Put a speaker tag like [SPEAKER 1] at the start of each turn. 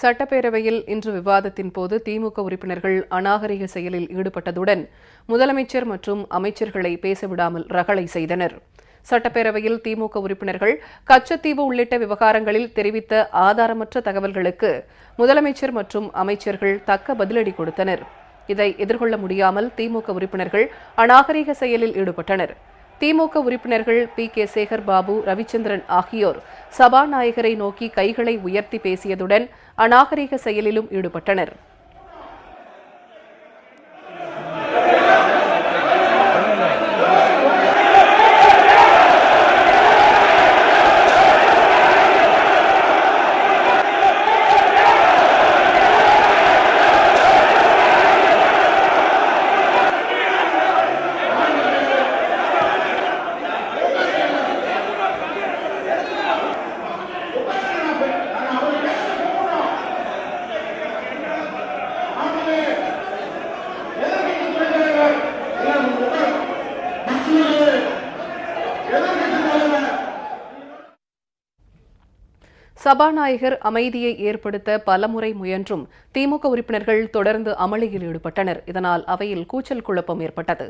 [SPEAKER 1] சட்டப்பேரவையில் இன்று விவாதத்தின் போது திமுக உறுப்பினர்கள் அநாகரிக செயலில் ஈடுபட்டதுடன் முதலமைச்சர் மற்றும் அமைச்சர்களை பேசவிடாமல் ரகளை செய்தனர். சட்டப்பேரவையில் திமுக உறுப்பினர்கள் கச்சத்தீவு உள்ளிட்ட விவகாரங்களில் தெரிவித்த ஆதாரமற்ற தகவல்களுக்கு முதலமைச்சர் மற்றும் அமைச்சர்கள் தக்க பதிலடி கொடுத்தனர். இதை எதிர்கொள்ள முடியாமல் திமுக உறுப்பினர்கள் அநாகரிக செயலில் ஈடுபட்டனர். திமுக உறுப்பினர்கள் பி.கே. சேகர் பாபு, ரவிச்சந்திரன் ஆகியோர் சபாநாயகரை நோக்கி கைகளை உயர்த்தி பேசியதுடன் அநாகரிக செயலிலும் ஈடுபட்டனர். சபாநாயகர் அமைதியை ஏற்படுத்த பலமுறை முயன்றும் திமுக உறுப்பினர்கள் தொடர்ந்து அமளியில் ஈடுபட்டனர். இதனால் அவையில் கூச்சல் குழப்பம் ஏற்பட்டது.